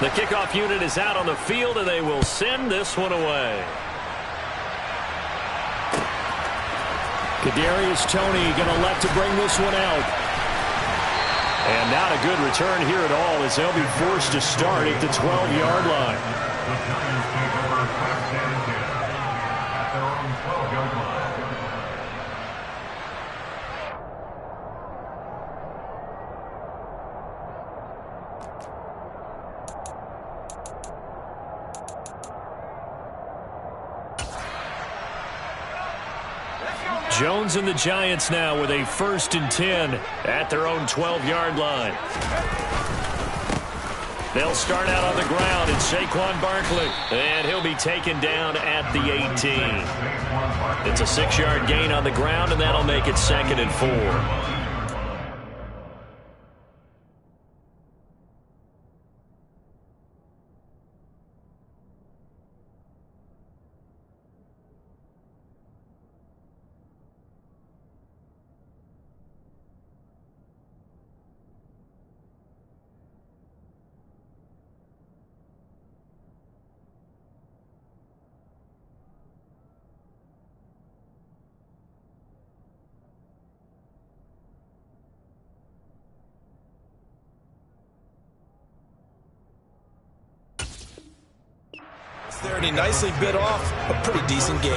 The kickoff unit is out on the field, and they will send this one away. Kadarius Toney going to elect to bring this one out. And not a good return here at all, as they'll be forced to start at the 12-yard line. Jones and the Giants now with a 1st and 10 at their own 12-yard line. They'll start out on the ground, and Saquon Barkley, and he'll be taken down at the 18. It's a 6-yard gain on the ground, and that'll make it 2nd and 4. There, and he nicely bit off a pretty decent gain.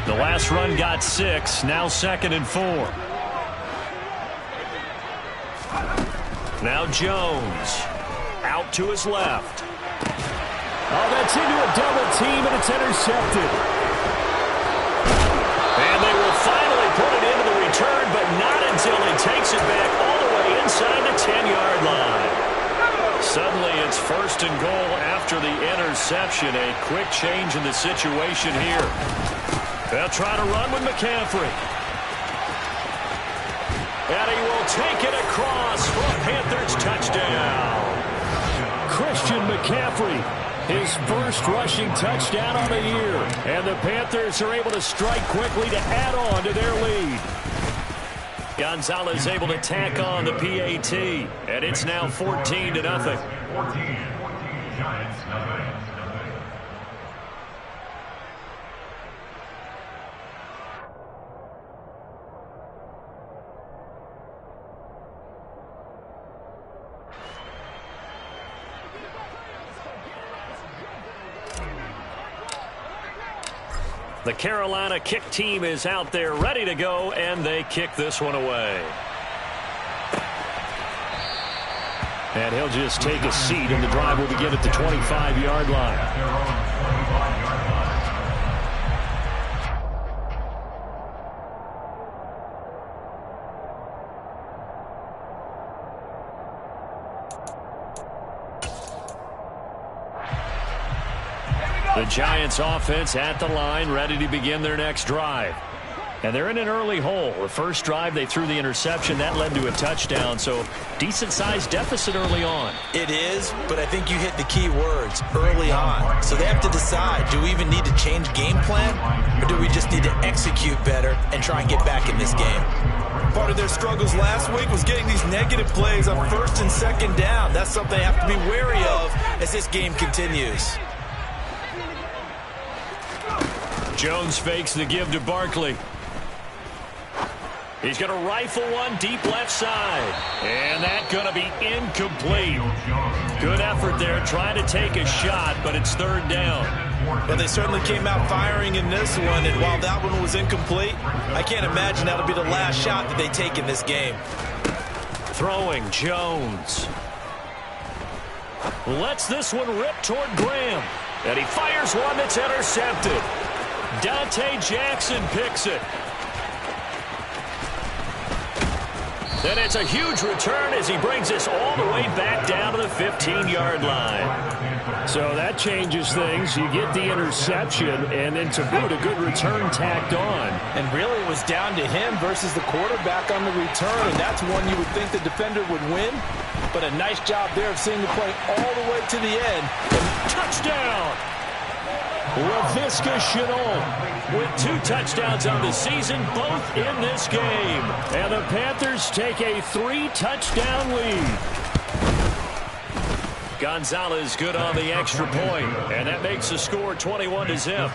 The last run got 6, now 2nd and 4. Now Jones out to his left. Oh, that's into a double team, and it's intercepted. And they will finally put it into the return, but not until he takes it back all the way inside the 10-yard line. Suddenly it's 1st and goal after the interception. A quick change in the situation here. They'll try to run with McCaffrey. And he will take it across for a Panthers touchdown. Christian McCaffrey, his first rushing touchdown on the year. And the Panthers are able to strike quickly to add on to their lead. Gonzalez able to tack on the PAT. And it's now 14-0. 14, Giants, nothing. The Carolina kick team is out there ready to go, and they kick this one away. And he'll just take a seat, and the drive will begin at the 25-yard line. The Giants offense at the line, ready to begin their next drive. And they're in an early hole. The first drive, they threw the interception. That led to a touchdown, so decent-sized deficit early on. It is, but I think you hit the key words, early on. So they have to decide, do we even need to change game plan, or do we just need to execute better and try and get back in this game? Part of their struggles last week was getting these negative plays on 1st and 2nd down. That's something they have to be wary of as this game continues. Jones fakes the give to Barkley. He's going to rifle one deep left side. And that's going to be incomplete. Good effort there trying to take a shot, but it's 3rd down. Well, they certainly came out firing in this one, and while that one was incomplete, I can't imagine that'll be the last shot that they take in this game. Throwing Jones. Lets this one rip toward Graham. And he fires one that's intercepted. Dante Jackson picks it. And it's a huge return as he brings us all the way back down to the 15-yard line. So that changes things. You get the interception, and then to boot, a good return tacked on. And really it was down to him versus the quarterback on the return, and that's one you would think the defender would win. But a nice job there of seeing the play all the way to the end. Touchdown! Laviska Shenault with 2 touchdowns on the season, both in this game. And the Panthers take a 3-touchdown lead. Gonzalez good on the extra point, and that makes the score 21-0.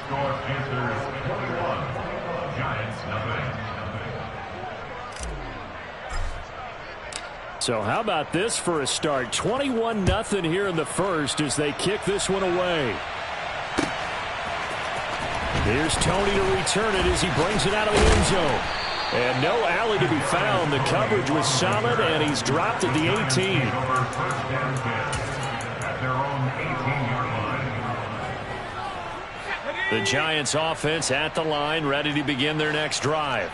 So how about this for a start? 21-0 here in the first as they kick this one away. Here's Tony to return it as he brings it out of the end zone. And no alley to be found. The coverage was solid, and he's dropped at the 18. The Giants offense at the line, ready to begin their next drive.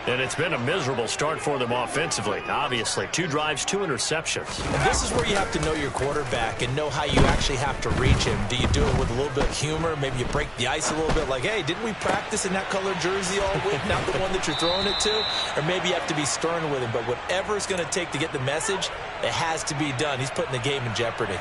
And it's been a miserable start for them offensively, obviously. 2 drives, 2 interceptions. And this is where you have to know your quarterback and know how you actually have to reach him. Do you do it with a little bit of humor? Maybe you break the ice a little bit like, hey, didn't we practice in that colored jersey all week? Not the one that you're throwing it to? Or maybe you have to be stern with him. But whatever it's going to take to get the message, it has to be done. He's putting the game in jeopardy.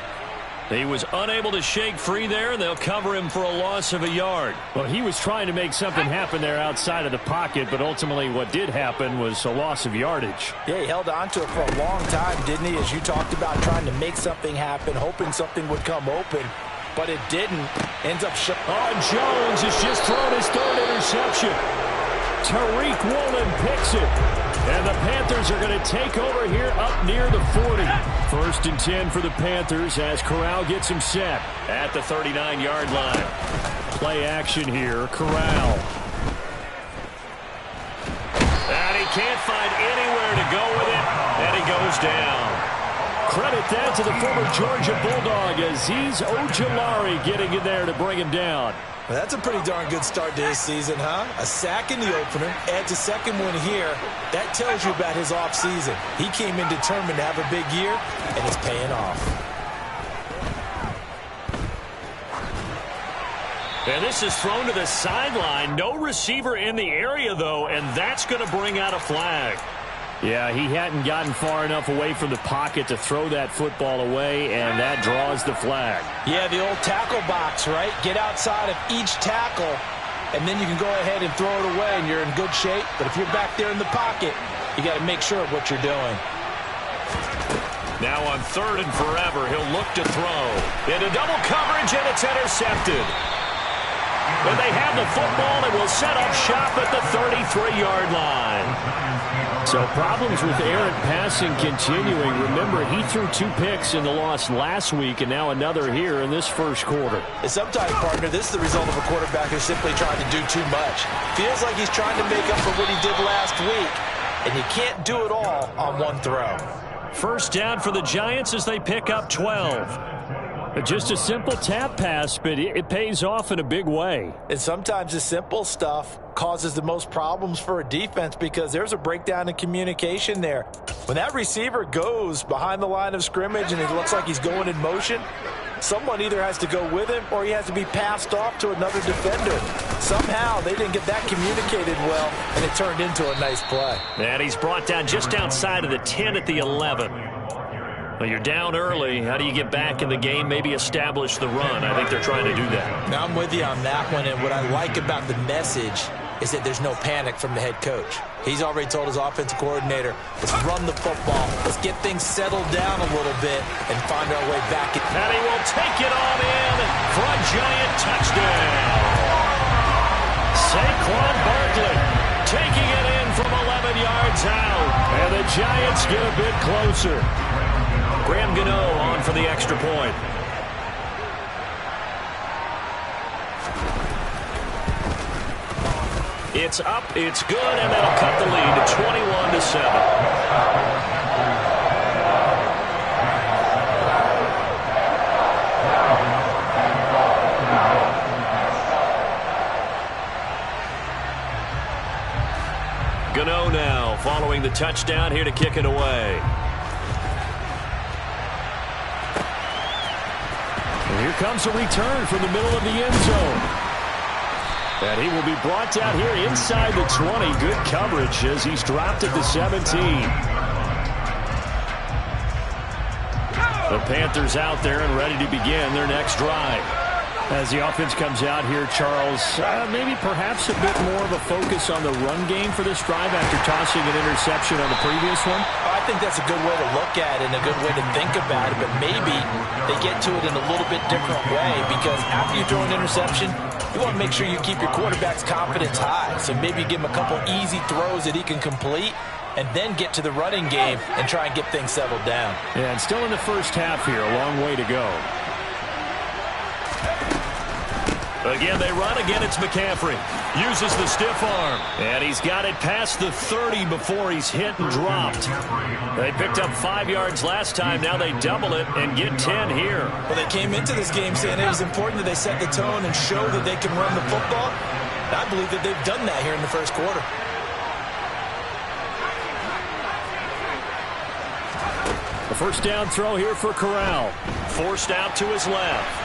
He was unable to shake free there, and they'll cover him for a loss of a yard. Well, he was trying to make something happen there outside of the pocket, but ultimately what did happen was a loss of yardage. Yeah, he held on to it for a long time, didn't he? As you talked about trying to make something happen, hoping something would come open, but it didn't. Ends up Jones has just thrown his 3rd interception. Tariq Woolen picks it. And the Panthers are going to take over here up near the 40. 1st and 10 for the Panthers as Corral gets him set at the 39-yard line. Play action here. Corral. And he can't find anywhere to go with it, and he goes down. Credit that to the former Georgia Bulldog, Azeez Ojulari getting in there to bring him down. Well, that's a pretty darn good start to his season, huh? A sack in the opener, adds a second one here. That tells you about his offseason. He came in determined to have a big year, and it's paying off. And this is thrown to the sideline. No receiver in the area, though, and that's going to bring out a flag. Yeah, he hadn't gotten far enough away from the pocket to throw that football away, and that draws the flag. Yeah, the old tackle box, right? Get outside of each tackle, and then you can go ahead and throw it away, and you're in good shape. But if you're back there in the pocket, you got to make sure of what you're doing. Now on 3rd and forever, he'll look to throw. Into double coverage, and it's intercepted. And they have the football and will set up shop at the 33-yard line. So problems with errant passing continuing. Remember, he threw 2 picks in the loss last week and now another here in this first quarter. And sometimes, partner, this is the result of a quarterback who's simply trying to do too much. Feels like he's trying to make up for what he did last week, and you can't do it all on one throw. 1st down for the Giants as they pick up 12. Just a simple tap pass, but it pays off in a big way. And sometimes the simple stuff causes the most problems for a defense because there's a breakdown in communication there. When that receiver goes behind the line of scrimmage and it looks like he's going in motion, someone either has to go with him or he has to be passed off to another defender. Somehow they didn't get that communicated well, and it turned into a nice play. And he's brought down just outside of the 10 at the 11. Well, you're down early. How do you get back in the game, maybe establish the run? I think they're trying to do that. Now, I'm with you on that one, and what I like about the message is that there's no panic from the head coach. He's already told his offensive coordinator, let's run the football, let's get things settled down a little bit and find our way back. And he will take it on in for a Giant touchdown. Saquon Barkley taking it in from 11 yards out. And the Giants get a bit closer. Graham Gano on for the extra point. It's up, it's good, and that'll cut the lead to 21-7. Gano now following the touchdown here to kick it away. And here comes a return from the middle of the end zone. And he will be brought down here inside the 20. Good coverage as he's dropped at the 17. The Panthers out there and ready to begin their next drive. As the offense comes out here, Charles, maybe perhaps a bit more of a focus on the run game for this drive after tossing an interception on the previous one? I think that's a good way to look at it and a good way to think about it, but maybe they get to it in a little bit different way because after you throw an interception, you want to make sure you keep your quarterback's confidence high. So maybe give him a couple easy throws that he can complete and then get to the running game and try and get things settled down. Yeah, and still in the first half here, a long way to go. Again, they run. Again, it's McCaffrey. Uses the stiff arm. And he's got it past the 30 before he's hit and dropped. They picked up 5 yards last time. Now they double it and get 10 here. Well, they came into this game saying it was important that they set the tone and show that they can run the football. And I believe that they've done that here in the first quarter. The first down throw here for Corral. Forced out to his left.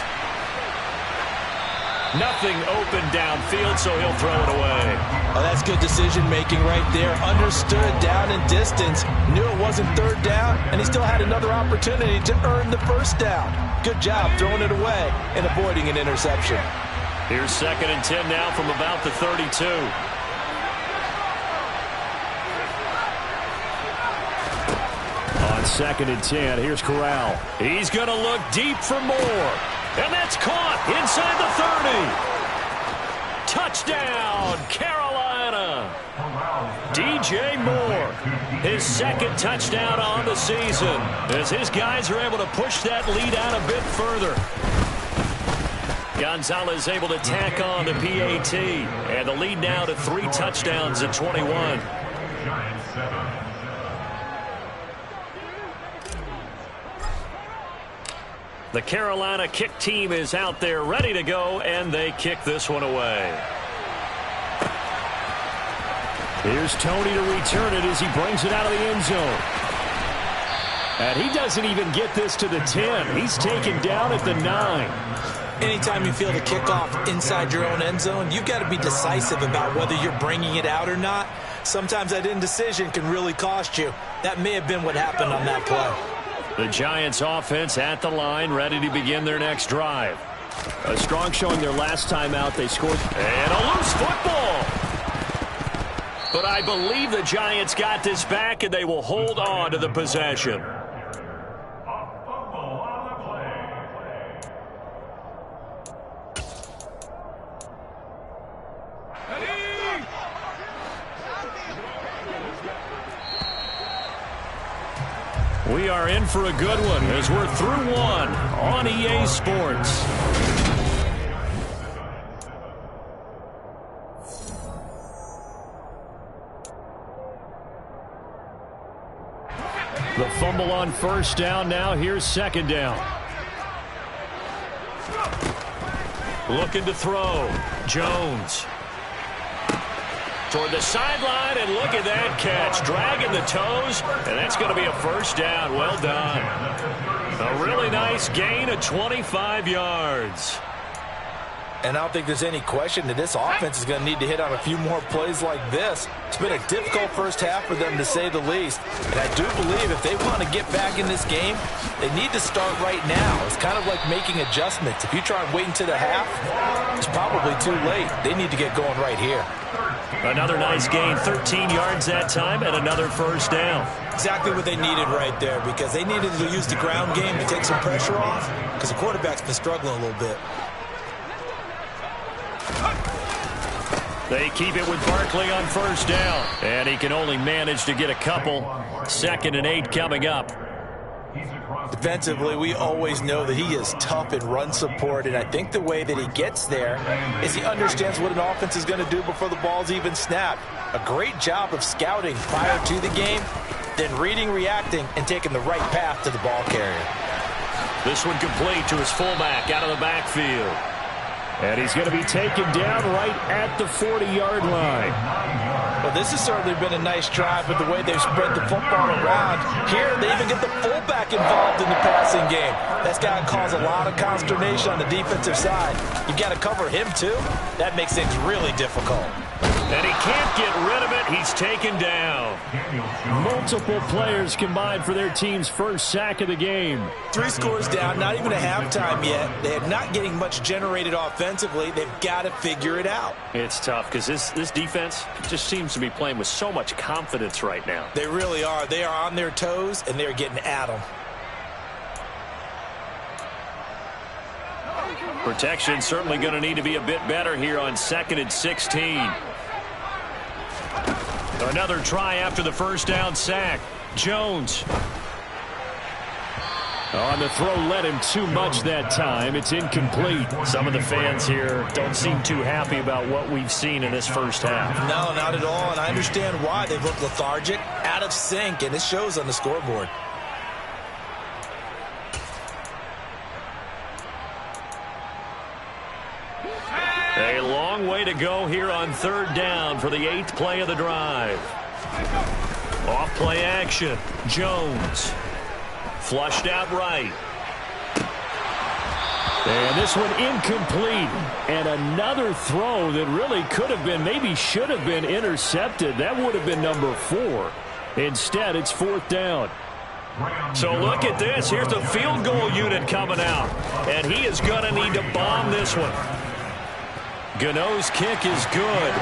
Nothing open downfield, so he'll throw it away. Oh, that's good decision-making right there. Understood down and distance. Knew it wasn't third down, and he still had another opportunity to earn the first down. Good job throwing it away and avoiding an interception. Here's 2nd and 10 now from about the 32. On 2nd and 10, here's Corral. He's going to look deep for more. And that's caught inside the 30. Touchdown, Carolina. DJ Moore, his 2nd touchdown on the season, as his guys are able to push that lead out a bit further. Gonzalez able to tack on the PAT, and the lead now to 3 touchdowns at 21. The Carolina kick team is out there ready to go, and they kick this one away. Here's Tony to return it as he brings it out of the end zone. And he doesn't even get this to the 10. He's taken down at the 9. Anytime you feel the kickoff inside your own end zone, you've got to be decisive about whether you're bringing it out or not. Sometimes that indecision can really cost you. That may have been what happened on that play. The Giants offense at the line, ready to begin their next drive. A strong showing their last time out. They scored. And a loose football. But I believe the Giants got this back, and they will hold on to the possession. We are in for a good one as we're through one on EA Sports. The fumble on first down. Now here's 2nd down. Looking to throw. Jones. Toward the sideline, and look at that catch. Dragging the toes, and that's going to be a first down. Well done. A really nice gain of 25 yards. And I don't think there's any question that this offense is going to need to hit on a few more plays like this. It's been a difficult first half for them, to say the least. And I do believe if they want to get back in this game, they need to start right now. It's kind of like making adjustments. If you try and wait until the half, it's probably too late. They need to get going right here. Another nice gain, 13 yards that time, and another first down. Exactly what they needed right there, because they needed to use the ground game to take some pressure off, because the quarterback's been struggling a little bit. They keep it with Barkley on first down, and he can only manage to get a couple. 2nd and 8 coming up. Defensively, we always know that he is tough in run support, and I think the way that he gets there is he understands what an offense is going to do before the ball's even snapped. A great job of scouting prior to the game, then reading, reacting, and taking the right path to the ball carrier. This one complete to his fullback out of the backfield. And he's going to be taken down right at the 40-yard line. Well, this has certainly been a nice drive with the way they've spread the football around. Here, they even get the fullback involved in the passing game. That's got to cause a lot of consternation on the defensive side. You've got to cover him, too. That makes things really difficult. And he can't get rid of it. He's taken down. Multiple players combined for their team's first sack of the game. 3 scores down, not even a halftime yet. They're not getting much generated offensively. They've got to figure it out. It's tough because this defense just seems to be playing with so much confidence right now. They really are. They are on their toes, and they're getting at them. Protection certainly going to need to be a bit better here on 2nd and 16. Another try after the first down sack. Jones. On the throw led him too much that time. It's incomplete. Some of the fans here don't seem too happy about what we've seen in this first half. No, not at all, and I understand why. They look lethargic, out of sync, and it shows on the scoreboard. A long way to go here on 3rd down for the 8th play of the drive. Off play action. Jones. Flushed out right. And this one incomplete. And another throw that really could have been, maybe should have been intercepted. That would have been number 4. Instead, it's 4th down. So look at this. Here's the field goal unit coming out. And he is going to need to bomb this one. Gano's kick is good.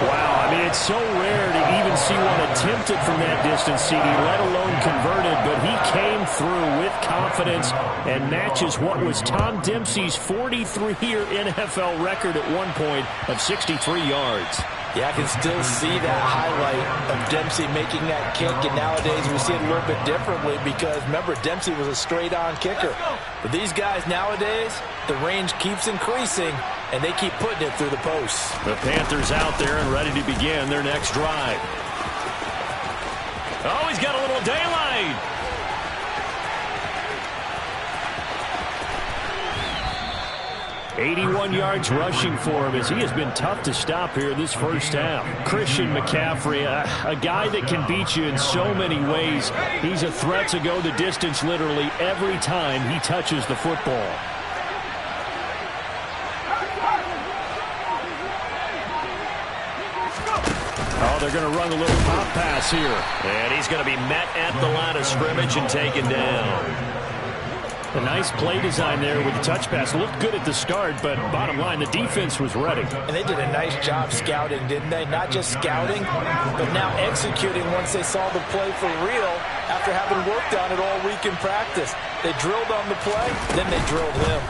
Wow, I mean, it's so rare to even see one attempted from that distance, CD, let alone converted, but he came through with confidence and matches what was Tom Dempsey's 43-year NFL record at one point of 63 yards. Yeah, I can still see that highlight of Dempsey making that kick, and nowadays we see it a little bit differently because, remember, Dempsey was a straight-on kicker. But these guys nowadays, the range keeps increasing, and they keep putting it through the posts. The Panthers out there and ready to begin their next drive. Oh, he's got a little daylight. "81 yards rushing for him as he has been tough to stop here this first half. Christian McCaffrey, a guy that can beat you in so many ways. He's a threat to go the distance literally every time he touches the football. Oh, they're going to run a little pop pass here. And he's going to be met at the line of scrimmage and taken down. A nice play design there with the touch pass. Looked good at the start, but bottom line, the defense was ready. And they did a nice job scouting, didn't they? Not just scouting, but now executing once they saw the play for real after having worked on it all week in practice. They drilled on the play, then they drilled him.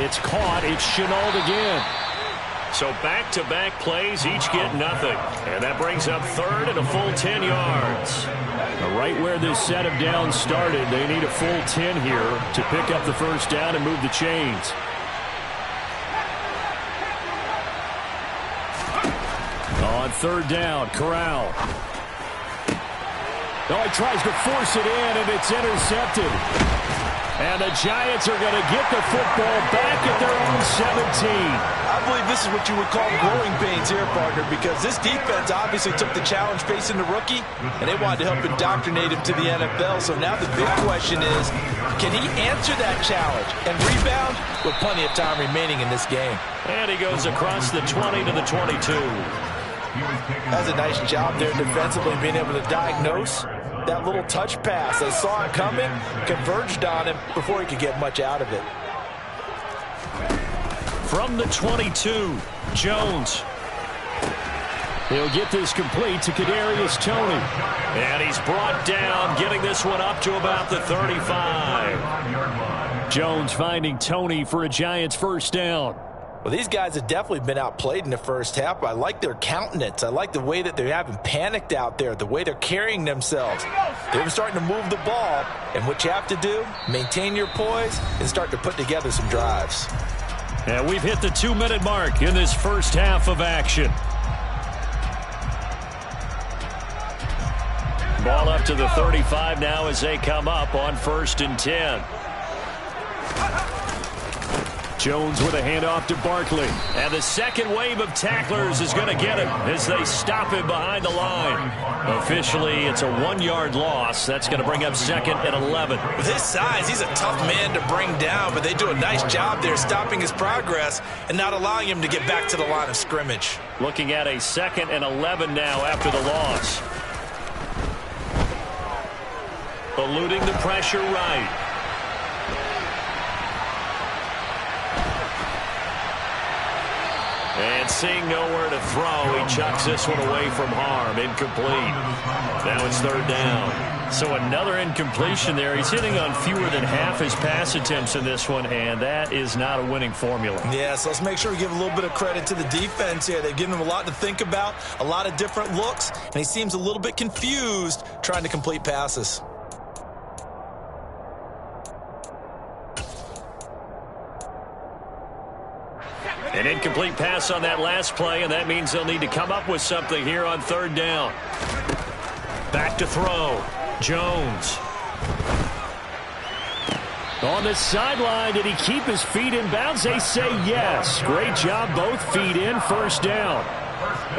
It's caught. It's Chenault again. So back-to-back plays, each get nothing. And that brings up 3rd and a full 10 yards. Right where this set of downs started, they need a full 10 here to pick up the first down and move the chains. On 3rd down, Corral. Oh, he tries to force it in, and it's intercepted. And the Giants are going to get the football back at their own 17. I believe this is what you would call growing pains here, partner, because this defense obviously took the challenge facing the rookie, and they wanted to help indoctrinate him to the NFL. So now the big question is, can he answer that challenge and rebound with plenty of time remaining in this game? And he goes across the 20 to the 22. That's a nice job there defensively, being able to diagnose that little touch pass. They saw it coming, converged on him before he could get much out of it. From the 22, Jones. He'll get this complete to Kadarius Toney. And he's brought down, getting this one up to about the 35. Jones finding Toney for a Giants first down. Well, these guys have definitely been outplayed in the first half. I like their countenance. I like the way that they haven't panicked out there, the way they're carrying themselves. They're starting to move the ball, and what you have to do, maintain your poise and start to put together some drives. And we've hit the 2-minute mark in this first half of action. Ball up to the 35 now as they come up on 1st and 10. Jones with a handoff to Barkley. And the second wave of tacklers is going to get him as they stop him behind the line. Officially, it's a 1-yard loss. That's going to bring up 2nd and 11. With his size, he's a tough man to bring down, but they do a nice job there stopping his progress and not allowing him to get back to the line of scrimmage. Looking at a 2nd and 11 now after the loss. Eluding the pressure right. And seeing nowhere to throw, he chucks this one away from harm. Incomplete. Now it's 3rd down. So another incompletion there. He's hitting on fewer than half his pass attempts in this one, and that is not a winning formula. Yeah, so let's make sure we give a little bit of credit to the defense here. They've given him a lot to think about, a lot of different looks, and he seems a little bit confused trying to complete passes. An incomplete pass on that last play, and that means they'll need to come up with something here on 3rd down. Back to throw. Jones. On the sideline, did he keep his feet in bounds? They say yes. Great job, both feet in, 1st down.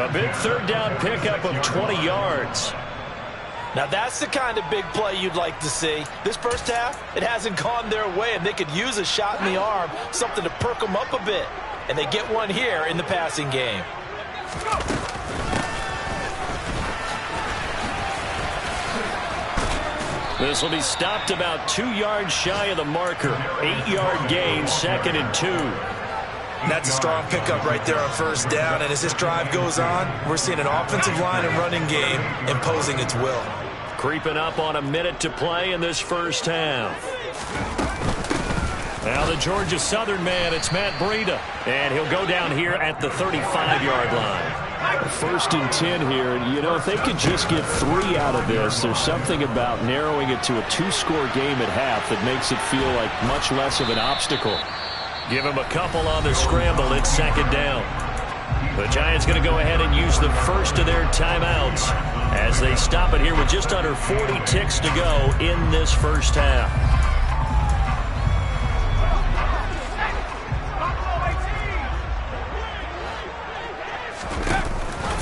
A big 3rd down pickup of 20 yards. Now that's the kind of big play you'd like to see. This first half, it hasn't gone their way, and they could use a shot in the arm, something to perk them up a bit. And they get one here in the passing game. This will be stopped about 2 yards shy of the marker. 8-yard gain, 2nd and 2. That's a strong pickup right there on 1st down. And as this drive goes on, we're seeing an offensive line and running game imposing its will. Creeping up on a minute to play in this first half. Now the Georgia Southern man, it's Matt Breida. And he'll go down here at the 35-yard line. 1st and 10 here. You know, if they could just get 3 out of this, there's something about narrowing it to a 2-score game at half that makes it feel like much less of an obstacle. Give him a couple on the scramble. It's 2nd down. The Giants going to go ahead and use the first of their timeouts as they stop it here with just under 40 ticks to go in this first half.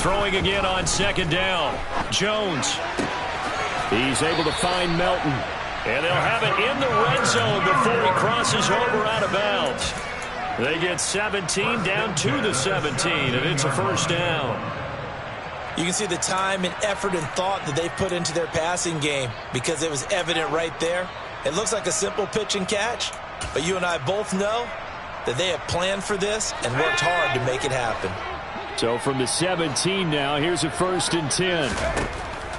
Throwing again on 2nd down. Jones. He's able to find Melton. And they'll have it in the red zone before he crosses over out of bounds. They get 17 down to the 17, and it's a 1st down. You can see the time and effort and thought that they put into their passing game because it was evident right there. It looks like a simple pitch and catch, but you and I both know that they have planned for this and worked hard to make it happen. So from the 17 now, here's a 1st and 10.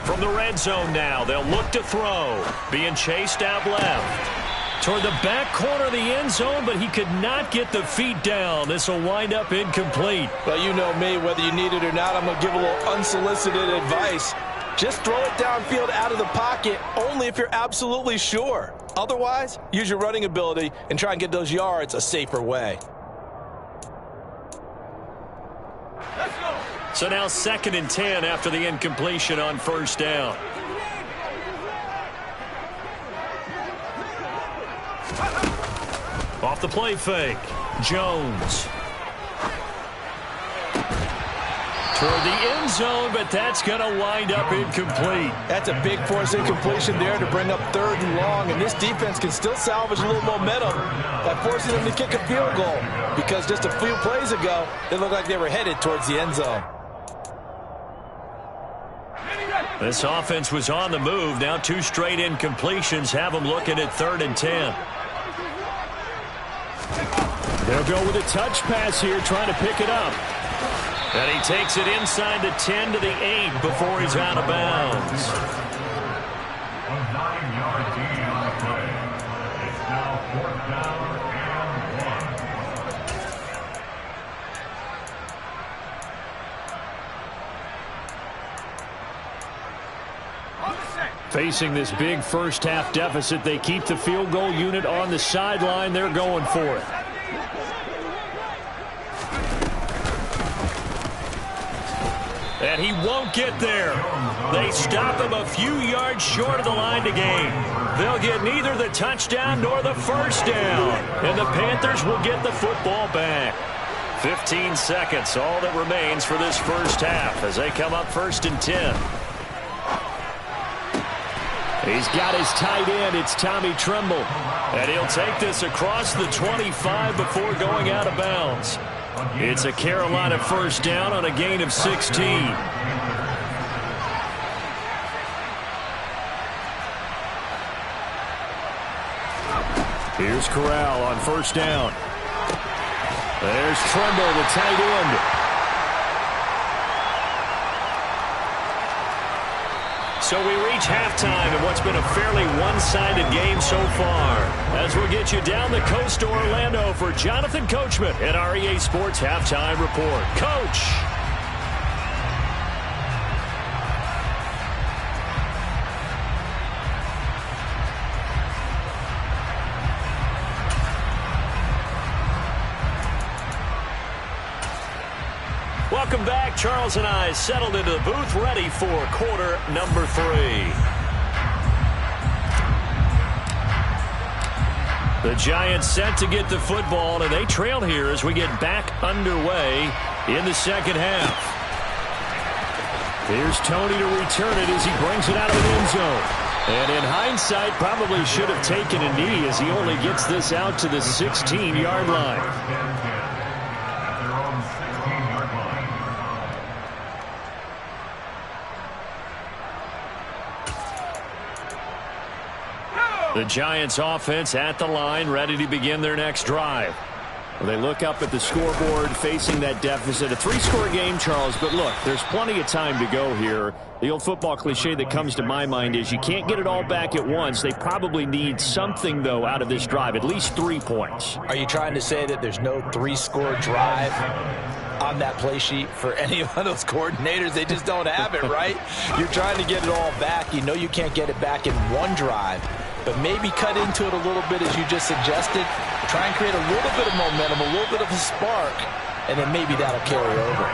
From the red zone now, they'll look to throw. Being chased out left. Toward the back corner of the end zone, but he could not get the feet down. This will wind up incomplete. Well, you know me, whether you need it or not, I'm going to give a little unsolicited advice. Just throw it downfield out of the pocket, only if you're absolutely sure. Otherwise, use your running ability and try and get those yards a safer way. So now 2nd and 10 after the incompletion on 1st down. Off the play fake. Jones. Toward the end zone, but that's going to wind up incomplete. That's a big force incompletion there to bring up 3rd and long, and this defense can still salvage a little momentum by forcing them to kick a field goal because just a few plays ago, they looked like they were headed towards the end zone. This offense was on the move. Now 2 straight incompletions have them looking at 3rd and 10. They'll go with a touch pass here, trying to pick it up. And he takes it inside the 10 to the 8 before he's out of bounds. A 9-yard gain on the play. It's now 4th down and 1. Facing this big first half deficit, they keep the field goal unit on the sideline. They're going for it. And he won't get there. They stop him a few yards short of the line to gain. They'll get neither the touchdown nor the first down. And the Panthers will get the football back. 15 seconds, all that remains for this first half as they come up 1st and 10. He's got his tight end. It's Tommy Tremble. And he'll take this across the 25 before going out of bounds. It's a Carolina first down on a gain of 16. Here's Corral on first down. There's Tremble, the tight end. So we reach halftime in what's been a fairly one-sided game so far. As we'll get you down the coast to Orlando for Jonathan Coachman at our EA Sports Halftime Report. Coach! Welcome back. Charles and I settled into the booth, ready for quarter number 3. The Giants set to get the football, and they trail here as we get back underway in the second half. Here's Tony to return it as he brings it out of the end zone. And in hindsight, probably should have taken a knee as he only gets this out to the 16-yard line. The Giants offense at the line, ready to begin their next drive. Well, they look up at the scoreboard facing that deficit. A 3-score game, Charles, but look, there's plenty of time to go here. The old football cliche that comes to my mind is you can't get it all back at once. They probably need something, though, out of this drive, at least 3 points. Are you trying to say that there's no 3-score drive on that play sheet for any of those coordinators? They just don't have it, right? You're trying to get it all back. You know you can't get it back in one drive. But maybe cut into it a little bit, as you just suggested. Try and create a little bit of momentum, a little bit of a spark, and then maybe that'll carry over.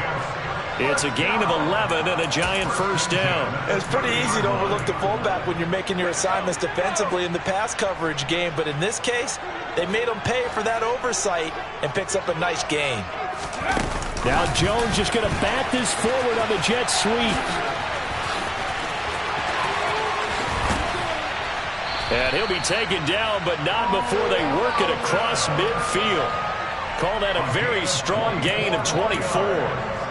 It's a gain of 11 and a Giant first down. It's pretty easy to overlook the fullback when you're making your assignments defensively in the pass coverage game. But in this case, they made him pay for that oversight and picks up a nice gain. Now Jones just going to bat this forward on the jet sweep. And he'll be taken down, but not before they work it across midfield. Call that a very strong gain of 24.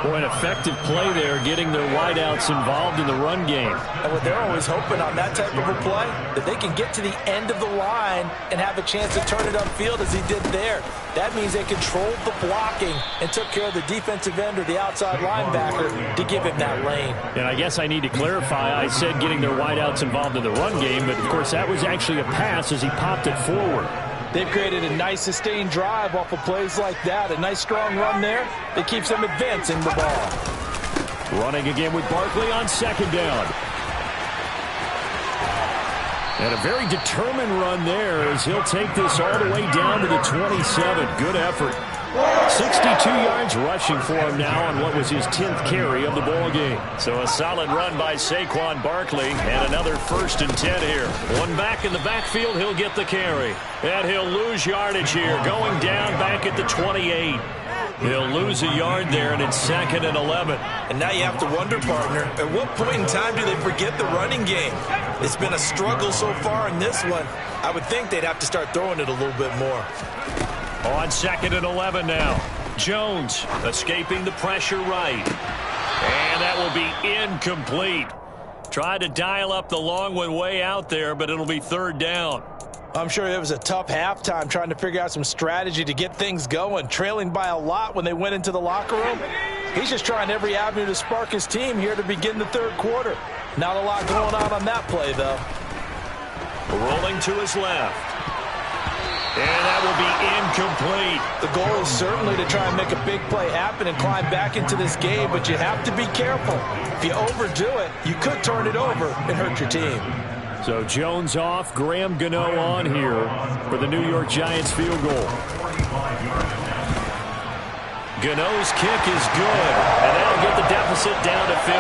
Boy, an effective play there, getting their wideouts involved in the run game. And what they're always hoping on that type of a play, that they can get to the end of the line and have a chance to turn it upfield as he did there. That means they controlled the blocking and took care of the defensive end or the outside linebacker to give him that lane. And I guess I need to clarify, I said getting their wideouts involved in the run game, but of course that was actually a pass as he popped it forward. They've created a nice sustained drive off of plays like that. A nice strong run there that keeps them advancing the ball. Running again with Barkley on second down. And a very determined run there as he'll take this all the way down to the 27. Good effort. 62 yards rushing for him now on what was his 10th carry of the ball game. So a solid run by Saquon Barkley and another 1st and 10 here. One back in the backfield, he'll get the carry. And he'll lose yardage here, going down back at the 28. He'll lose a yard there, and it's 2nd and 11. And now you have to wonder, partner, at what point in time do they forget the running game? It's been a struggle so far in this one. I would think they'd have to start throwing it a little bit more. On 2nd and 11 now. Jones escaping the pressure right. And that will be incomplete. Tried to dial up the long one way out there, but it'll be 3rd down. I'm sure it was a tough halftime trying to figure out some strategy to get things going. Trailing by a lot when they went into the locker room. He's just trying every avenue to spark his team here to begin the 3rd quarter. Not a lot going on that play, though. Rolling to his left. And that will be incomplete. The goal is certainly to try and make a big play happen and climb back into this game, but you have to be careful. If you overdo it, you could turn it over and hurt your team. So Jones off, Graham Gano on here for the New York Giants field goal. Gano's kick is good, and that'll get the deficit down to 15.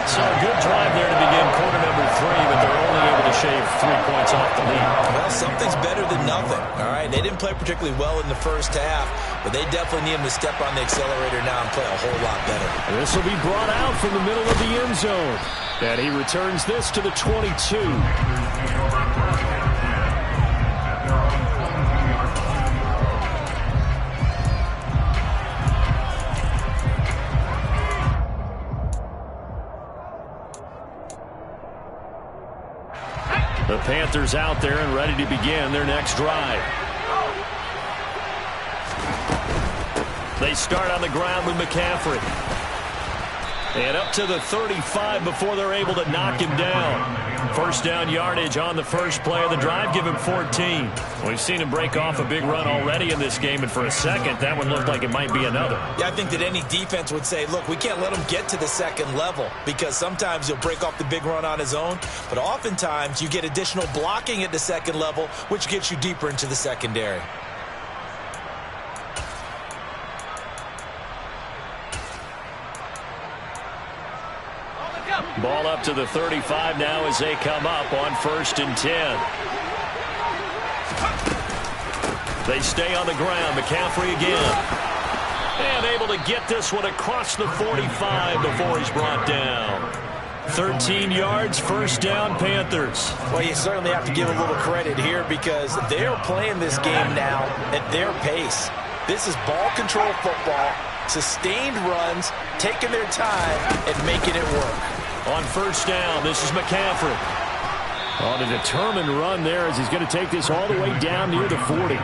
So a good drive there to begin quarter number 3, but they're only able to shave 3 points off the lead. Well, something's better than nothing, all right? They didn't play particularly well in the first half, but they definitely need him to step on the accelerator now and play a whole lot better. This will be brought out from the middle of the end zone. And he returns this to the 22. The Panthers out there and ready to begin their next drive. They start on the ground with McCaffrey. And up to the 35 before they're able to knock him down. First down yardage on the first play of the drive. Give him 14. We've seen him break off a big run already in this game, and for a second, that one looked like it might be another. Yeah, I think that any defense would say, look, we can't let him get to the second level because sometimes he'll break off the big run on his own, but oftentimes you get additional blocking at the second level, which gets you deeper into the secondary. Ball up to the 35 now as they come up on 1st and 10. They stay on the ground. McCaffrey again. And able to get this one across the 45 before he's brought down. 13 yards, first down, Panthers. Well, you certainly have to give a little credit here because they're playing this game now at their pace. This is ball control football, sustained runs, taking their time and making it work. On first down, this is McCaffrey. On a determined run there as he's going to take this all the way down near the 40.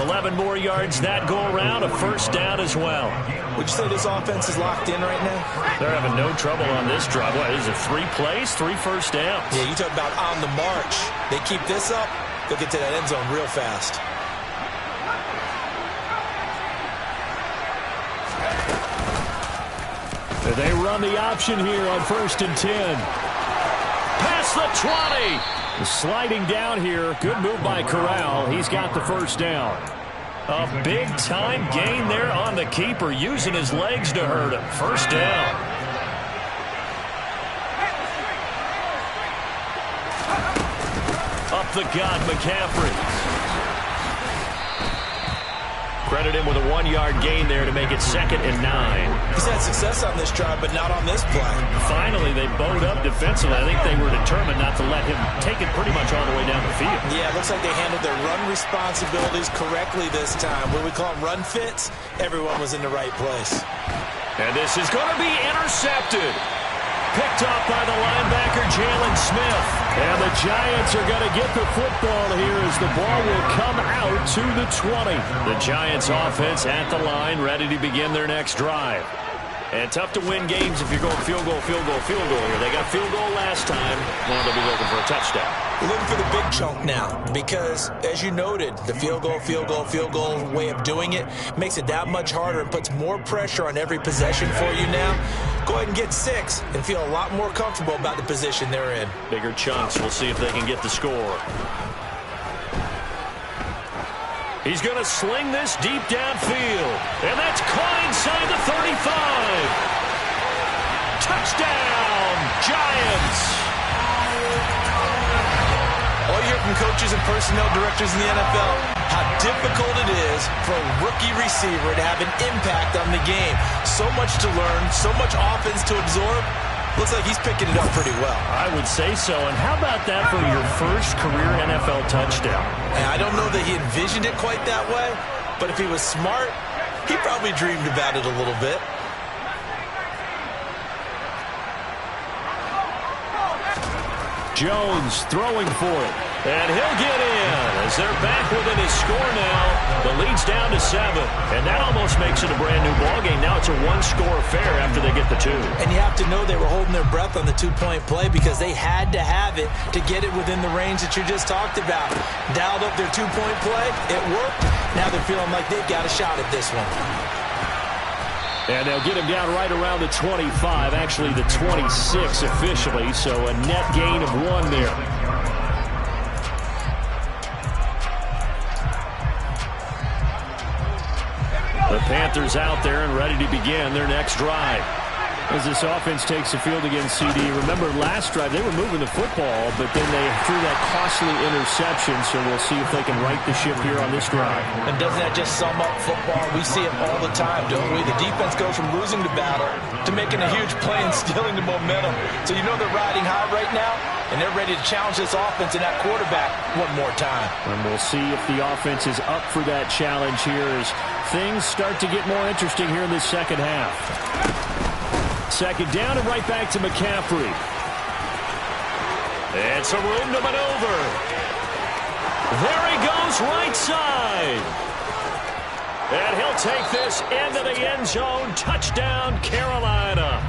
11 more yards that go around, a first down as well. Would you say this offense is locked in right now? They're having no trouble on this drive. What is it, 3 plays, 3 first downs? Yeah, you talk about on the march. They keep this up, they'll get to that end zone real fast. They run the option here on 1st and 10. Past the 20. Sliding down here. Good move by Corral. He's got the first down. A big-time gain there on the keeper, using his legs to hurt him. First down. Up the gut, McCaffrey. Credit him with a 1-yard gain there to make it 2nd and 9. He's had success on this drive, but not on this play. Finally, they bowed up defensively. I think they were determined not to let him take it pretty much all the way down the field. Yeah, it looks like they handled their run responsibilities correctly this time. What we call them run fits, everyone was in the right place. And this is going to be intercepted. Picked off by the linebacker, Jalen Smith. And the Giants are going to get the football here as the ball will come out to the 20. The Giants offense at the line, ready to begin their next drive. And tough to win games if you're going field goal, field goal, field goal here. They got field goal last time. Now they'll be looking for a touchdown. Looking for the big chunk now because, as you noted, the field goal way of doing it makes it that much harder and puts more pressure on every possession for you now. Go ahead and get 6 and feel a lot more comfortable about the position they're in. Bigger chunks. We'll see if they can get the score. He's going to sling this deep downfield. And that's caught inside the 35. Touchdown, Giants. All you hear from coaches and personnel directors in the NFL, how difficult it is for a rookie receiver to have an impact on the game. So much to learn, so much offense to absorb. Looks like he's picking it up pretty well. I would say so. And how about that for your first career NFL touchdown? And I don't know that he envisioned it quite that way, but if he was smart, he probably dreamed about it a little bit. Jones throwing for it. And he'll get in as they're back within his score now. The lead's down to 7. And that almost makes it a brand new ballgame. Now it's a 1-score affair after they get the 2. And you have to know they were holding their breath on the 2-point play because they had to have it to get it within the range that you just talked about. Dialed up their 2-point play. It worked. Now they're feeling like they've got a shot at this one. And they'll get him down right around the 25, actually the 26 officially, so a net gain of 1 there. The Panthers out there and ready to begin their next drive. As this offense takes the field against CD. Remember, last drive, they were moving the football, but then they threw that costly interception, so we'll see if they can right the ship here on this drive. And doesn't that just sum up football? We see it all the time, don't we? The defense goes from losing the battle to making a huge play and stealing the momentum. So you know they're riding high right now, and they're ready to challenge this offense and that quarterback one more time. And we'll see if the offense is up for that challenge here as things start to get more interesting here in this second half. Second down and right back to McCaffrey. It's a room to maneuver. There he goes right side. And he'll take this into the end zone. Touchdown, Carolina.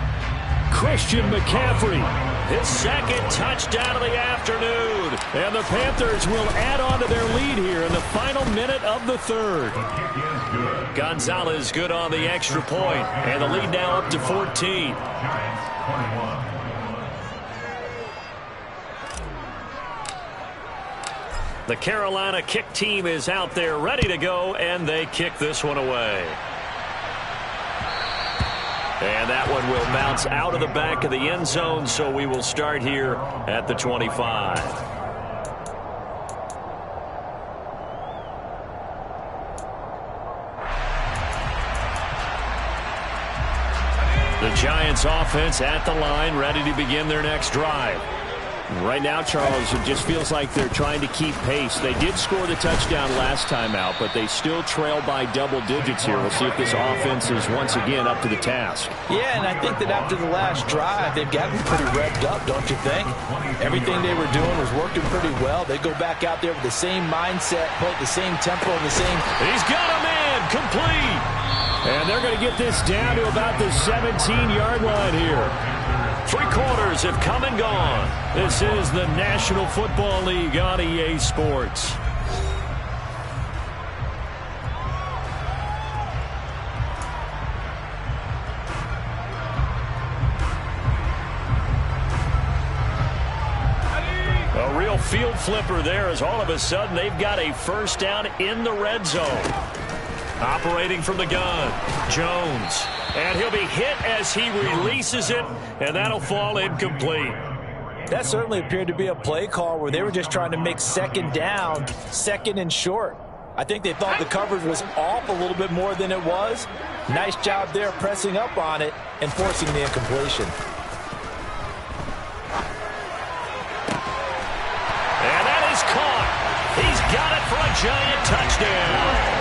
Christian McCaffrey, his second touchdown of the afternoon. And the Panthers will add on to their lead here in the final minute of the third. Gonzalez good on the extra point, and the lead now up to 14. The Carolina kick team is out there ready to go, and they kick this one away. And that one will bounce out of the back of the end zone, so we will start here at the 25. The Giants offense at the line, ready to begin their next drive. Right now, Charles, it just feels like they're trying to keep pace. They did score the touchdown last time out, but they still trail by double digits here. We'll see if this offense is once again up to the task. Yeah, and I think that after the last drive, they've gotten pretty revved up, don't you think? Everything they were doing was working pretty well. They go back out there with the same mindset, play at the same tempo, and the same... He's got a man, complete! And they're going to get this down to about the 17-yard line here. 3 quarters have come and gone. This is the National Football League on EA Sports. A real field flipper there as all of a sudden they've got a first down in the red zone. Operating from the gun, Jones. And he'll be hit as he releases it, and that'll fall incomplete. That certainly appeared to be a play call where they were just trying to make second down, second and short. I think they thought the coverage was off a little bit more than it was. Nice job there pressing up on it and forcing the incompletion. And that is caught. He's got it for a Giant touchdown.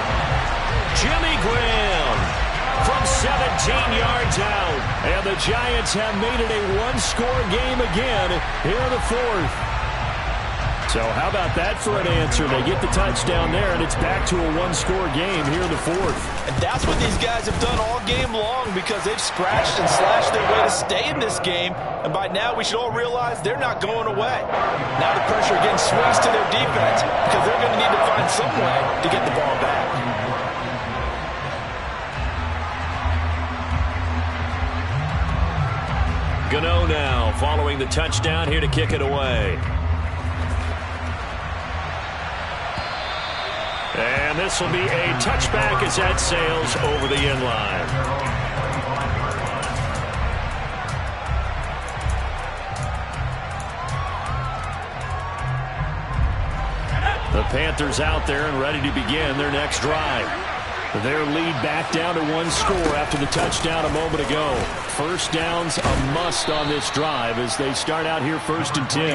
Jimmy Graham from 17 yards out. And the Giants have made it a one-score game again here in the fourth. So how about that for an answer? They get the touchdown there, and it's back to a one-score game here in the fourth. And that's what these guys have done all game long because they've scratched and slashed their way to stay in this game. And by now, we should all realize they're not going away. Now the pressure again swings to their defense because they're going to need to find some way to get the ball back. Gano now following the touchdown here to kick it away. And this will be a touchback as that sails over the end line. The Panthers out there and ready to begin their next drive. Their lead back down to one score after the touchdown a moment ago. First down's a must on this drive as they start out here 1st and 10.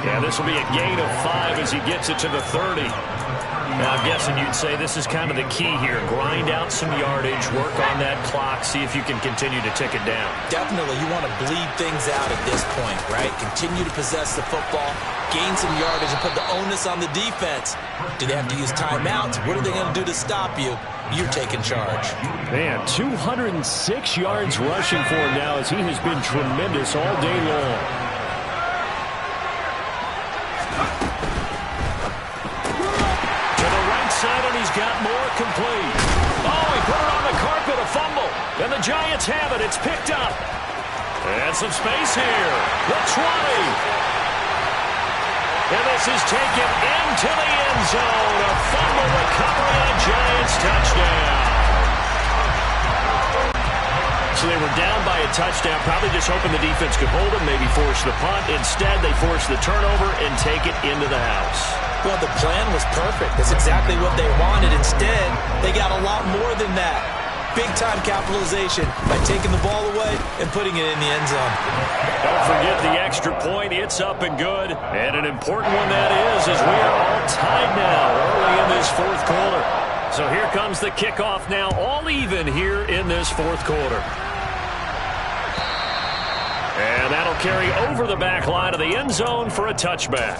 Yeah, this will be a gain of 5 as he gets it to the 30. Now, I'm guessing you'd say this is kind of the key here. Grind out some yardage, work on that clock, see if you can continue to tick it down. Definitely, you want to bleed things out at this point, right? Continue to possess the football, gain some yardage, and put the onus on the defense. Do they have to use timeouts? What are they going to do to stop you? You're taking charge. Man, 206 yards rushing for him now as he has been tremendous all day long. And he's got more complete. Oh, he put it on the carpet, a fumble. And the Giants have it. It's picked up. And some space here. The 20. And this is taken into the end zone. A fumble recovery, a Giants touchdown. So they were down by a touchdown, probably just hoping the defense could hold them, maybe force the punt. Instead, they force the turnover and take it into the house. Well, the plan was perfect. That's exactly what they wanted. Instead, they got a lot more than that. Big-time capitalization by taking the ball away and putting it in the end zone. Don't forget the extra point. It's up and good. And an important one that is, as we are all tied now early in this fourth quarter. So here comes the kickoff now, all even here in this fourth quarter. And that'll carry over the back line of the end zone for a touchback.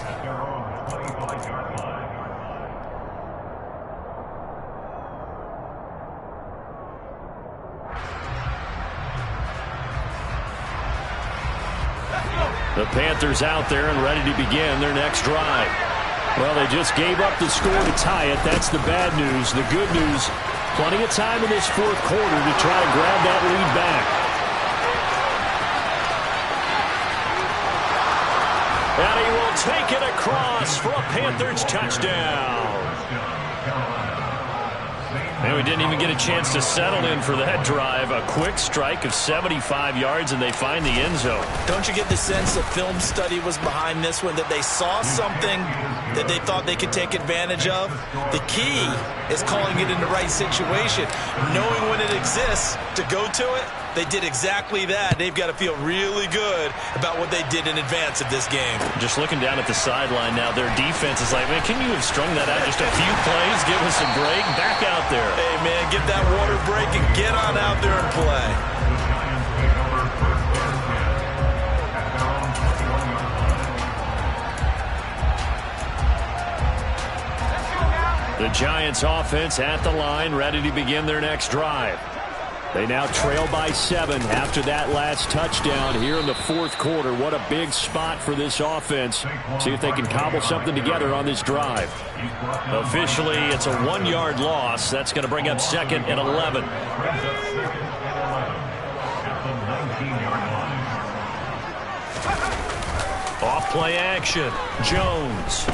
The Panthers out there and ready to begin their next drive. Well, they just gave up the score to tie it. That's the bad news. The good news, plenty of time in this fourth quarter to try to grab that lead back. And he will take it across for a Panthers touchdown. And we didn't even get a chance to settle in for that drive. A quick strike of 75 yards, and they find the end zone. Don't you get the sense that film study was behind this one, that they saw something that they thought they could take advantage of? The key is calling it in the right situation, knowing when it exists to go to it. They did exactly that. They've got to feel really good about what they did in advance of this game. Just looking down at the sideline now, their defense is like, man, can you have strung that out just a few plays? Give us a break. Back out there. Hey, man, get that water break and get on out there and play. The Giants offense at the line, ready to begin their next drive. They now trail by 7 after that last touchdown here in the fourth quarter. What a big spot for this offense. See if they can cobble something together on this drive. Officially, it's a 1-yard loss. That's going to bring up 2nd and 11. Off play action. Jones.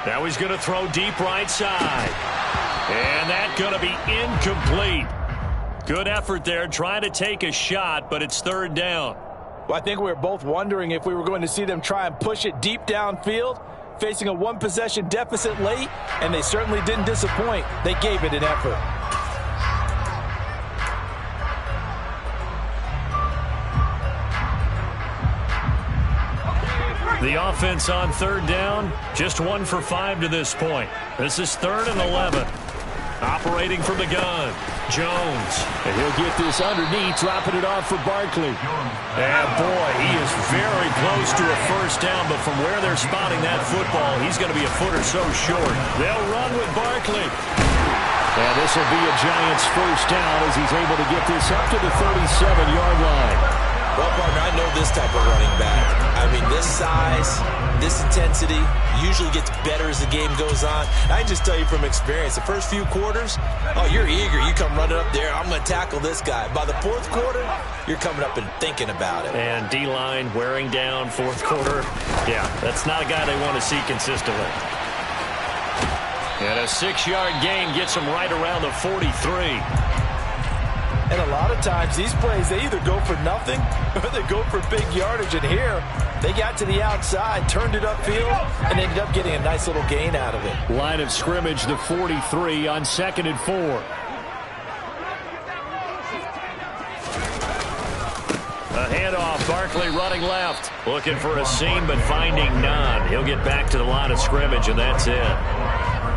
Now he's going to throw deep right side. And that's going to be incomplete. Good effort there, trying to take a shot, but it's 3rd down. Well, I think we were both wondering if we were going to see them try and push it deep downfield, facing a one-possession deficit late, and they certainly didn't disappoint. They gave it an effort. The offense on 3rd down, just 1 for 5 to this point. This is 3rd and 11. Operating from the gun, Jones. And he'll get this underneath, dropping it off for Barkley. And boy, he is very close to a first down, but from where they're spotting that football, he's going to be a foot or so short. They'll run with Barkley. And this will be a Giants first down as he's able to get this up to the 37-yard line. Well, partner, I know this type of running back. I mean, this size, this intensity usually gets better as the game goes on. I can just tell you from experience, the first few quarters, oh, you're eager. You come running up there, I'm going to tackle this guy. By the fourth quarter, you're coming up and thinking about it. And D-line wearing down fourth quarter. Yeah, that's not a guy they want to see consistently. And a 6-yard gain gets him right around the 43. And a lot of times, these plays, they either go for nothing or they go for big yardage. And here, they got to the outside, turned it upfield, and ended up getting a nice little gain out of it. Line of scrimmage, the 43 on 2nd and 4. A handoff, Barkley running left. Looking for a seam, but finding none. He'll get back to the line of scrimmage, and that's it.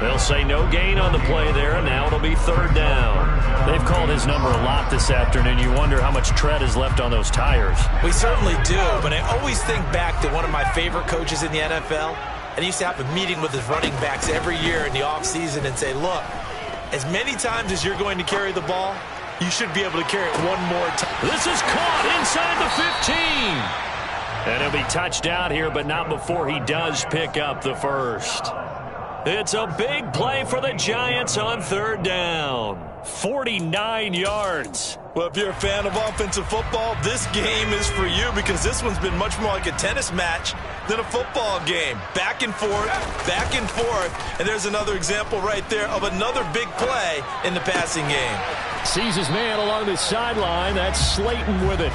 They'll say no gain on the play there, and now it'll be 3rd down. They've called his number a lot this afternoon. You wonder how much tread is left on those tires. We certainly do, but I always think back to one of my favorite coaches in the NFL, and he used to have a meeting with his running backs every year in the offseason and say, look, as many times as you're going to carry the ball, you should be able to carry it one more time. This is caught inside the 15. And he'll be touched out here, but not before he does pick up the first. It's a big play for the Giants on 3rd down. 49 yards. Well, if you're a fan of offensive football, this game is for you because this one's been much more like a tennis match than a football game. Back and forth, and there's another example right there of another big play in the passing game. Sees his man along the sideline. That's Slayton with it.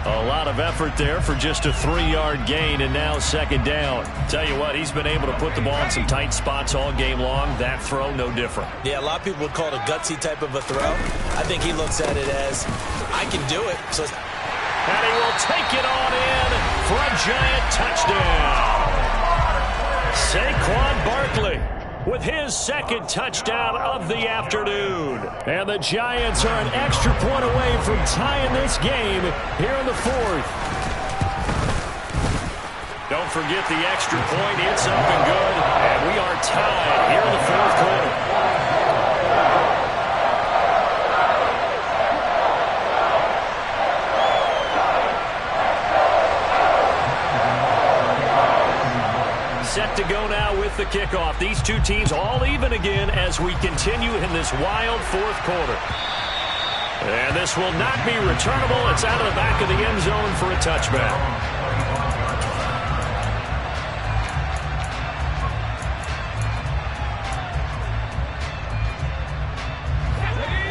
A lot of effort there for just a 3-yard gain, and now second down. Tell you what, he's been able to put the ball in some tight spots all game long. That throw, no different. Yeah, a lot of people would call it a gutsy type of a throw. I think he looks at it as, I can do it. So, and he will take it on in for a giant touchdown. Saquon Barkley with his second touchdown of the afternoon. And the Giants are an extra point away from tying this game here in the fourth. Don't forget the extra point. It's up and good. And we are tied here in the fourth quarter. Set to go now with the kickoff. These two teams all even again as we continue in this wild fourth quarter. And this will not be returnable. It's out of the back of the end zone for a touchback.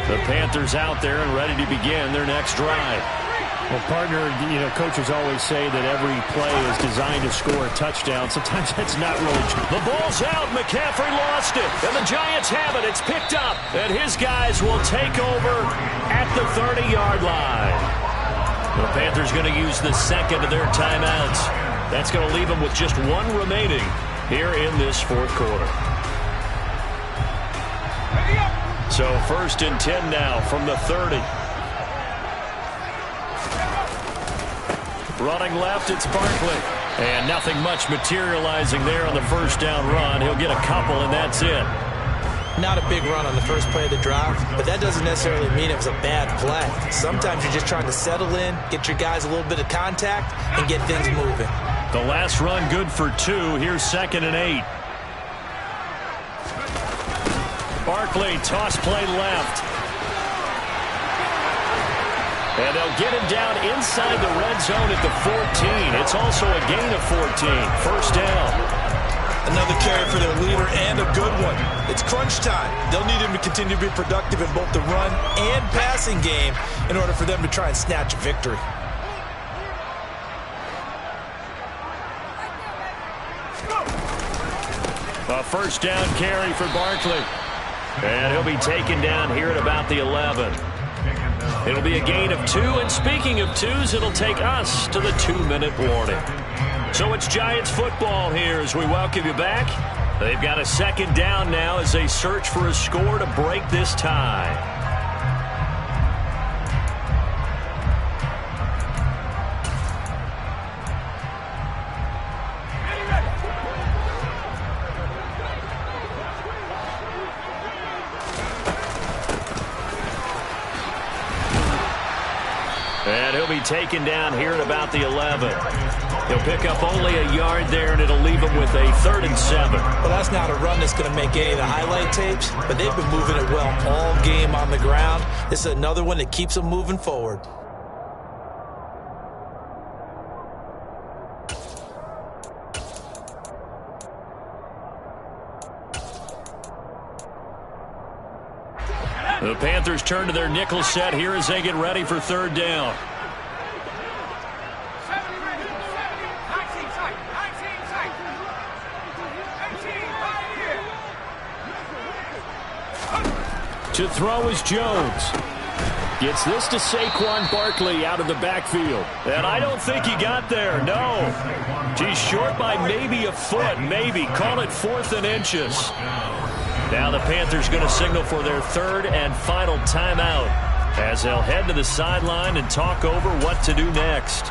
The Panthers out there and ready to begin their next drive. Well, partner, coaches always say that every play is designed to score a touchdown. Sometimes that's not really true. The ball's out. McCaffrey lost it. And the Giants have it. It's picked up. And his guys will take over at the 30-yard line. The Panthers going to use the second of their timeouts. That's going to leave them with just one remaining here in this fourth quarter. So 1st and 10 now from the 30. Running left, it's Barkley. And nothing much materializing there on the first down run. He'll get a couple, and that's it. Not a big run on the first play of the drive, but that doesn't necessarily mean it was a bad play. Sometimes you're just trying to settle in, get your guys a little bit of contact, and get things moving. The last run good for 2. Here's 2nd and 8. Barkley, toss play left. And they'll get him down inside the red zone at the 14. It's also a gain of 14. First down. Another carry for their leader and a good one. It's crunch time. They'll need him to continue to be productive in both the run and passing game in order for them to try and snatch a victory. A first down carry for Barkley. And he'll be taken down here at about the 11. It'll be a gain of 2, and speaking of 2s, it'll take us to the 2-minute warning. So it's Giants football here as we welcome you back. They've got a second down now as they search for a score to break this tie. And he'll be taken down here at about the 11. He'll pick up only a yard there, and it'll leave him with a 3rd and 7. Well, that's not a run that's going to make any of the highlight tapes, but they've been moving it well all game on the ground. This is another one that keeps them moving forward. The Panthers turn to their nickel set here as they get ready for 3rd down. To throw is Jones. Gets this to Saquon Barkley out of the backfield. And I don't think he got there, no. He's short by maybe a foot, maybe. Call it 4th and inches. Now the Panthers going to signal for their 3rd and final timeout as they'll head to the sideline and talk over what to do next.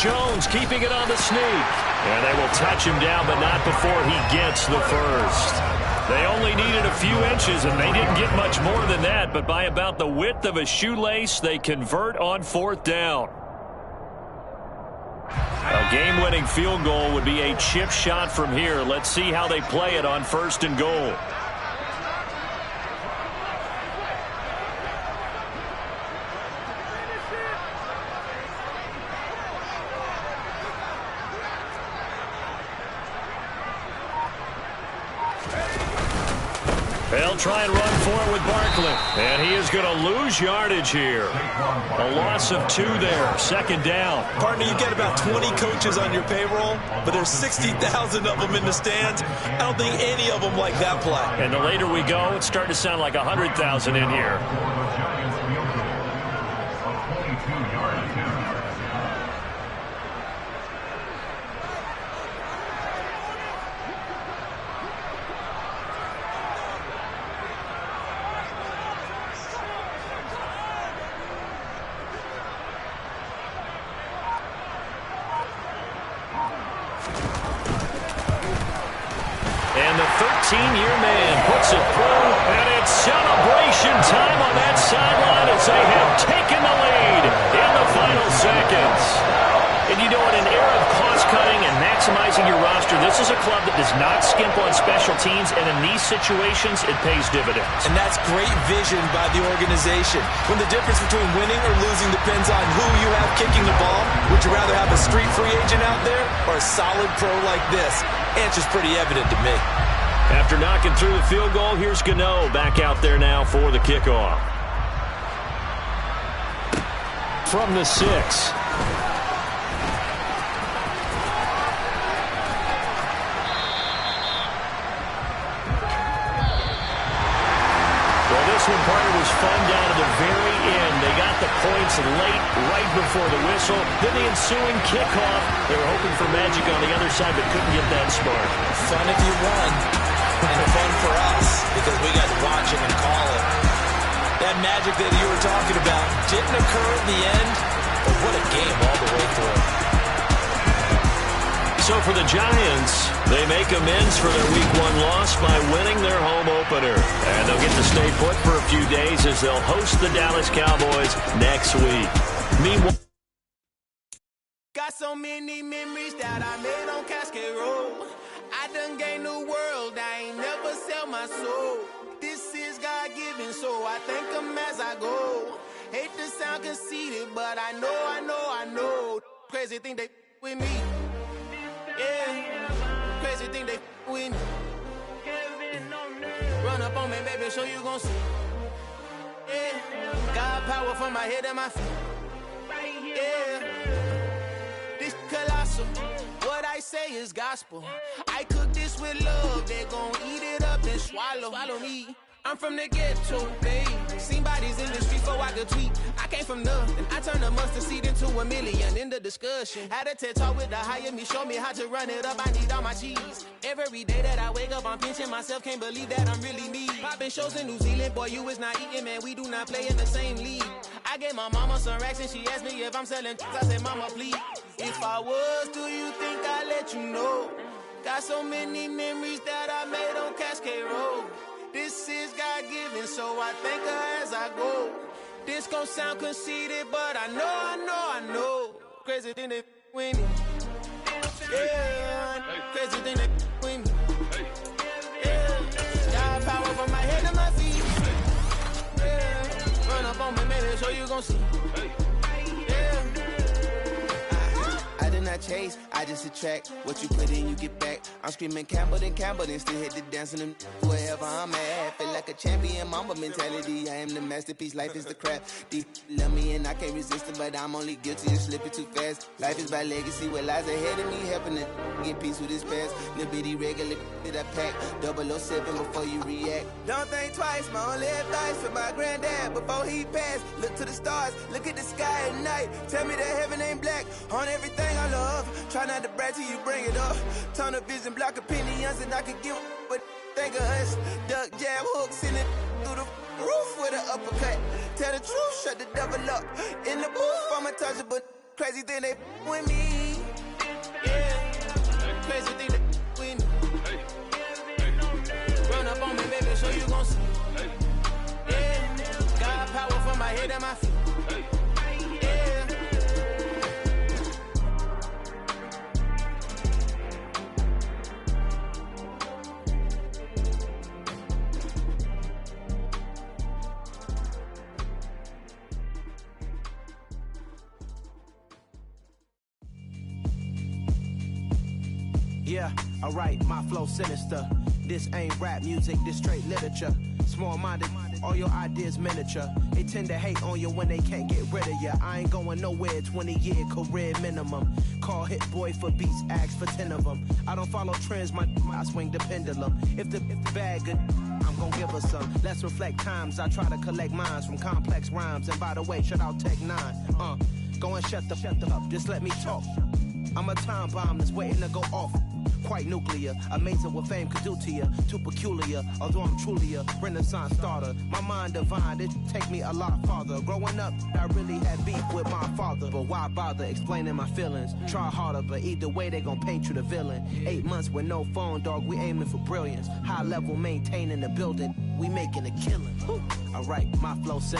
Jones keeping it on the sneak. And they will touch him down, but not before he gets the first. They only needed a few inches, and they didn't get much more than that. But by about the width of a shoelace, they convert on 4th down. A game-winning field goal would be a chip shot from here. Let's see how they play it on 1st and goal. They'll try and run for it with Barkley. And he is going to lose yardage here. A loss of 2 there. Second down. Partner, you get about 20 coaches on your payroll, but there's 60,000 of them in the stands. I don't think any of them like that play. And the later we go, it's starting to sound like 100,000 in here. And the 13-year man puts it through, and it's celebration time on that sideline as they have taken the lead in the final seconds. And you know, in an era of cost-cutting and maximizing your roster, this is a club that does not skimp on special teams, and in these situations, it pays dividends. And that's great vision by the organization. When the difference between winning or losing depends on who you have kicking the ball, would you rather have a street free agent out there or a solid pro like this? Answer's pretty evident to me. After knocking through the field goal, here's Gano back out there now for the kickoff. From the 6. Well, this one, partner, was fun down to the very end. They got the points late, right before the whistle. Then the ensuing kickoff. They were hoping for magic on the other side, but couldn't get that spark. Fun if you won, and fun for us, because we got to watch it and call it. That magic that you were talking about didn't occur at the end, but what a game all the way through. So for the Giants, they make amends for their Week 1 loss by winning their home opener. And they'll get to stay put for a few days as they'll host the Dallas Cowboys next week. Meanwhile, got so many memories that I made on Cascade Road. I done gained the world, I ain't never sell my soul. This is God-given, so I thank him as I go. Hate to sound conceited, but I know. Crazy thing they with me. Yeah, crazy thing they with me. Run up on me, baby, so you gon' see. Yeah, God power from my head and my feet. Yeah, this colossal. What I say is gospel. I cook this with love. They gon' eat it up and swallow me. I'm from the ghetto, babe. Seen bodies in the street before I could tweet. I came from nothing. I turned a mustard seed into a million. In the discussion, had a TED talk with the higher me. Show me how to run it up. I need all my cheese. Every day that I wake up, I'm pinching myself. Can't believe that I'm really me. Popping shows in New Zealand. Boy, you is not eating, man. We do not play in the same league. I gave my mama some racks and she asked me if I'm selling. I said, mama, please. If I was, do you think I'd let you know? Got so many memories that I made on Cascade Road. This is God-given, so I thank her as I go. This gon' sound conceited, but I know. Crazy thing they with me. Yeah, crazy thing they with me. Yeah, got power from my head to my feet. Yeah, run up on me, maybe, so you gon' see. Yeah. I did not chase, I just attract. What you put in, you get back. I'm screaming Campbell, then still hit the dance and them wherever I'm at. Feel like a champion, mamba mentality. I am the masterpiece, life is the crap. Deep love me and I can't resist it, but I'm only guilty of slipping too fast. Life is by legacy, what lies ahead of me, helping to get peace with this past. Little bitty regular that I pack, 007 before you react. Don't think twice, my only advice for my granddad before he passed. Look to the stars, look at the sky at night. Tell me that heaven ain't black on everything I love. Try not to brag till you bring it up. Tunnel vision, block opinions, and I could give what think of us. Duck jab hooks in it through the roof with an uppercut. Tell the truth, shut the devil up. In the booth, I'm untouchable. Crazy thing they with me. Yeah, crazy thing they with me. Run up on me, baby, so you gon' see. Yeah, got power from my head and my feet. Yeah, alright, my flow sinister. This ain't rap music, this straight literature. Small-minded, all your ideas miniature. They tend to hate on you when they can't get rid of you. I ain't going nowhere, 20-year career minimum. Call Hit Boy for beats, ask for 10 of them. I don't follow trends, I swing the pendulum. If the bag good, I'm gon' give her some. Let's reflect times, I try to collect minds from complex rhymes. And by the way, shout out Tech 9. Go and shut the up, just let me talk. I'm a time bomb that's waiting to go off. Quite nuclear, amazing what fame could do to you. Too peculiar, although I'm truly a renaissance starter. My mind divine, it take me a lot farther. Growing up, I really had beef with my father. But why bother explaining my feelings? Try harder, but either way they gon' paint you the villain. 8 months with no phone, dog, we aiming for brilliance. High level maintaining the building, we making a killing. I write my flow